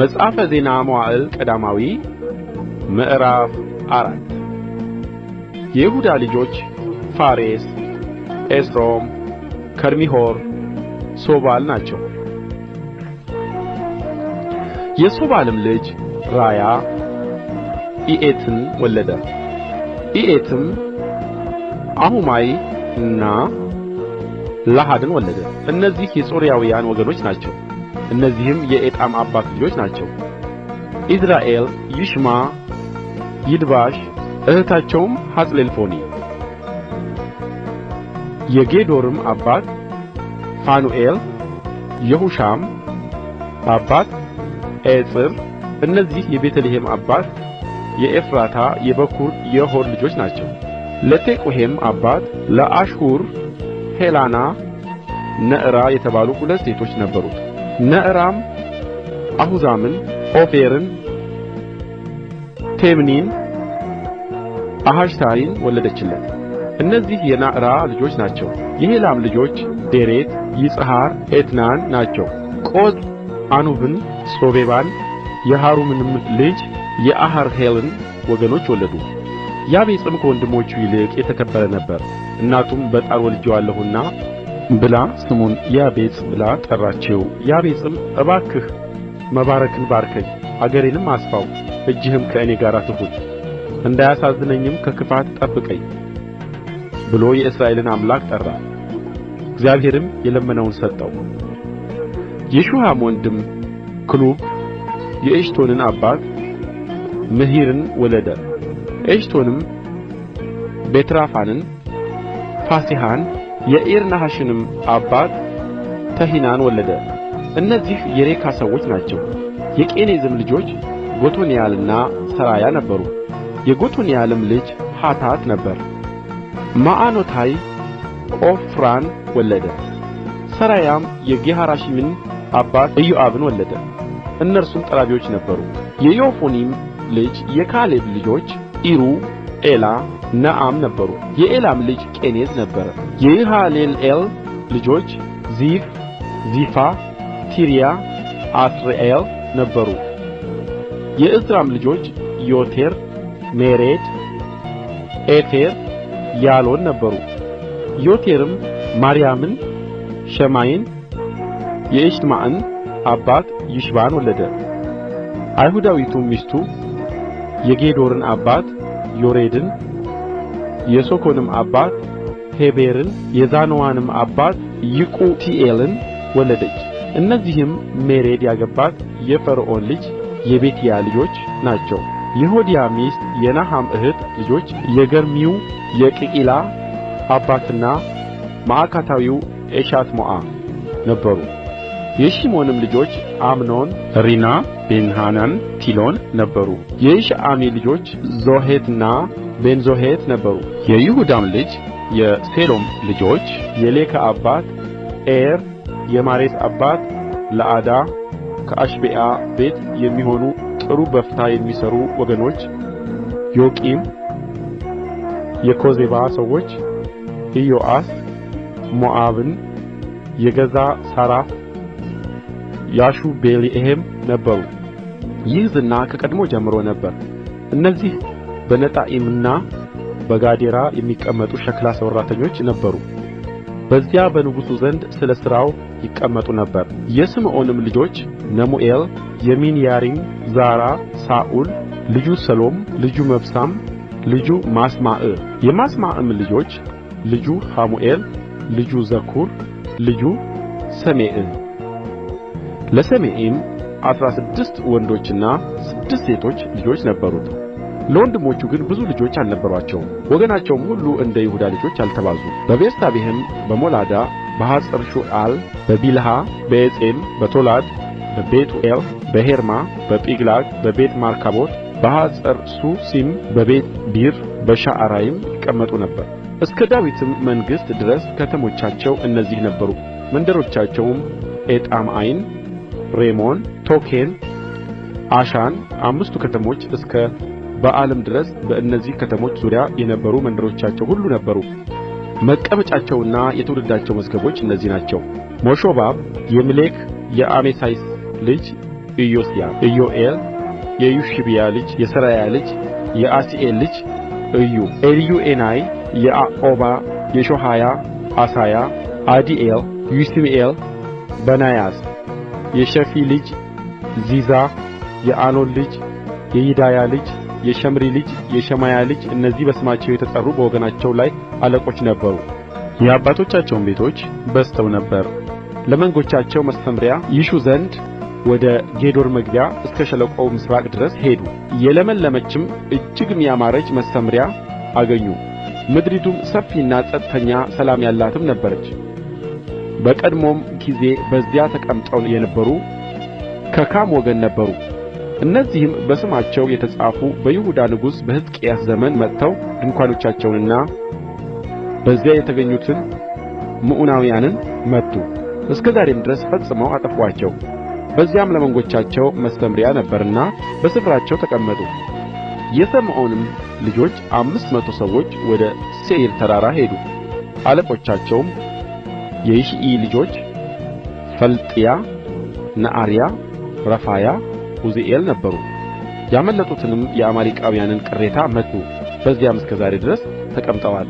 መጽሐፈ ዜና መዋዕል ቀዳማዊ ምዕራፍ 4 የይሁዳ ልጆች ፋሬስ፣ ኤስሮም፣ ከርሚሆር፣ ሦባል ናቸው። የሦባልም ልጅ ራያ ኢኤትን ወለደ። ኢኤትም አሑማይንና ላሃድን ወለደ። እነዚህ የጾርዓውያን ወገኖች ናቸው። እነዚህም የኤጣም አባት ልጆች ናቸው። ኢይዝራኤል፣ ይሽማ፣ ይድባሽ እኅታቸውም ሐጽሌልፎኒ። የጌዶርም አባት ፋኑኤል፣ የሑሻም አባት ኤጽር። እነዚህ የቤተ ልሔም አባት የኤፍራታ የበኵር የሆር ልጆች ናቸው። ለቴቁሔም አባት ለአሽሑር ሔላና፣ ነዕራ የተባሉ ሁለት ሴቶች ነበሩት። ነዕራም አሑዛምን፣ ኦፌርን፣ ቴምኒን፣ አሐሽታሪን ወለደችለት። እነዚህ የነዕራ ልጆች ናቸው። የሔላም ልጆች ዴሬት፣ ይጽሐር፣ ኤትናን ናቸው። ቆጽ አኑብን፣ ጾቤባን የሃሩምንም ልጅ የአሐርሔልን ወገኖች ወለዱ። ያቤጽም ከወንድሞቹ ይልቅ የተከበረ ነበር። እናቱም በጣር ወልጄዋለሁና ብላ ስሙን ያቤጽ ብላ ጠራችው። ያቤጽም እባክህ መባረክን ባርከኝ፣ አገሬንም አስፋው፣ እጅህም ከእኔ ጋር ትሁን፣ እንዳያሳዝነኝም ከክፋት ጠብቀኝ ብሎ የእስራኤልን አምላክ ጠራ። እግዚአብሔርም የለመነውን ሰጠው። የሹሃም ወንድም ክሉብ የኤሽቶንን አባት ምሒርን ወለደ። ኤሽቶንም ቤትራፋንን፣ ፋሴሐን የዒርናሐሽንም አባት ተሒናን ወለደ። እነዚህ የሬካ ሰዎች ናቸው። የቄኔዝም ልጆች ጎቶንያልና ሠራያ ነበሩ። የጎቶንያልም ልጅ ሐታት ነበረ። መዖኖታይ ዖፍራን ወለደ። ሠራያም የጌሃራሽምን አባት ኢዮአብን ወለደ። እነርሱም ጠራቢዎች ነበሩ። የዮፎኒም ልጅ የካሌብ ልጆች ዒሩ፣ ኤላ፣ ነዓም ነበሩ። የኤላም ልጅ ቄኔዝ ነበረ። የይሃሌልኤል ልጆች ዚፍ፣ ዚፋ፣ ቲርያ፣ አስሪኤል ነበሩ። የዕዝራም ልጆች ዬቴር፣ ሜሬድ፣ ዔፌር፣ ያሎን ነበሩ። ዬቴርም ማርያምን፣ ሸማይን የኤሽትምዓን አባት ይሽባን ወለደ። አይሁዳዊቱም ሚስቱ የጌዶርን አባት ዮሬድን፣ የሶኮንም አባት ሔቤርን፣ የዛኖዋንም አባት ይቁቲኤልን ወለደች። እነዚህም ሜሬድ ያገባት የፈርዖን ልጅ የቤትያ ልጆች ናቸው። የሆዲያ ሚስት የነሐም እኅት ልጆች የገርሚው የቅዒላ አባትና ማዕካታዊው ኤሽትሞዓ ነበሩ። የሺሞንም ልጆች አምኖን፣ ሪና፣ ቤንሐናን፣ ቲሎን ነበሩ። የይሽዒም ልጆች ዞሔትና ቤንዞሔት ነበሩ። የይሁዳም ልጅ የሴሎም ልጆች የሌካ አባት ኤር፣ የማሬት አባት ለዓዳ፣ ከአሽቤዓ ቤት የሚሆኑ ጥሩ በፍታ የሚሠሩ ወገኖች ዮቂም፣ የኮዜባ ሰዎች ኢዮአስ፣ ሞዓብን የገዛ ሳራፍ፣ ያሹቢሌሔም ነበሩ። ይህ ዝና ከቀድሞ ጀምሮ ነበር። እነዚህ በነጣዒምና በጋዴራ የሚቀመጡ ሸክላ ሠራተኞች ነበሩ። በዚያ በንጉሡ ዘንድ ስለ ሥራው ይቀመጡ ነበር። የስምዖንም ልጆች ነሙኤል፣ የሚንያሪም፣ ዛራ፣ ሳኡል ልጁ ሰሎም፣ ልጁ መብሳም፣ ልጁ ማስማዕ። የማስማዕም ልጆች ልጁ ሐሙኤል፣ ልጁ ዘኩር፣ ልጁ ሰሜዕ። ለሰሜኢም 16 ወንዶችና 6 ሴቶች ልጆች ነበሩት። ለወንድሞቹ ግን ብዙ ልጆች አልነበሩአቸውም። ወገናቸውም ሁሉ እንደ ይሁዳ ልጆች አልተባዙም። በቤርሳቤህም፣ በሞላዳ፣ በሐጸርሹዓል፣ በቢልሃ፣ በዔጼም፣ በቶላድ፣ በቤቱኤል፣ በሔርማ፣ በጺቅላግ፣ በቤት ማርካቦት፣ በሐጸርሱሲም፣ በቤት ቢር፣ በሸዓራይም ይቀመጡ ነበር። እስከ ዳዊትም መንግሥት ድረስ ከተሞቻቸው እነዚህ ነበሩ። መንደሮቻቸውም ኤጣም ዓይን፣ ሬሞን፣ ቶኬን፣ አሻን፣ 5 ከተሞች እስከ በኣልም ድረስ በእነዚህ ከተሞች ዙሪያ የነበሩ መንደሮቻቸው ሁሉ ነበሩ። መቀመጫቸውና የትውልዳቸው መዝገቦች እነዚህ ናቸው። ሞሾባብ የምሌክ የአሜሳይ ልጅ ኢዮስያ፣ ኢዮኤል የዮሺብያ ልጅ የሠራያ ልጅ የዓሢኤል ልጅ ኢዩ፣ ኤልዮዔናይ የዓቆባ የሾሐያ ዓሣያ ዓዲኤል ዩሲምኤል በናያስ የሸፊ ልጅ ዚዛ የአሎን ልጅ የይዳያ ልጅ የሸምሪ ልጅ የሸማያ ልጅ እነዚህ በስማቸው የተጠሩ በወገናቸው ላይ አለቆች ነበሩ። የአባቶቻቸውም ቤቶች በዝተው ነበር። ለመንጎቻቸው መሰምርያ ይሹ ዘንድ ወደ ጌዶር መግቢያ እስከ ሸለቆው ምሥራቅ ድረስ ሄዱ። የለመለመችም እጅግም ያማረች መሰምርያ አገኙ። ምድሪቱም ሰፊና ጸጥተኛ ሰላም ያላትም ነበረች። በቀድሞም ጊዜ በዚያ ተቀምጠው የነበሩ ከካም ወገን ነበሩ። እነዚህም በስማቸው የተጻፉ በይሁዳ ንጉሥ በሕዝቅያስ ዘመን መጥተው ድንኳኖቻቸውንና በዚያ የተገኙትን ምዑናውያንን መቱ፣ እስከ ዛሬም ድረስ ፈጽመው አጠፉአቸው። በዚያም ለመንጎቻቸው መሰምርያ ነበረና በስፍራቸው ተቀመጡ። የስምዖንም ልጆች 500 ሰዎች ወደ ሴይር ተራራ ሄዱ። አለቆቻቸውም የይሽዒ ልጆች ፈልጥያ፣ ነዓርያ፣ ረፋያ፣ ዑዝኤል ነበሩ። ያመለጡትንም የአማሌቃውያንን ቅሬታ መቱ፣ በዚያም እስከ ዛሬ ድረስ ተቀምጠዋል።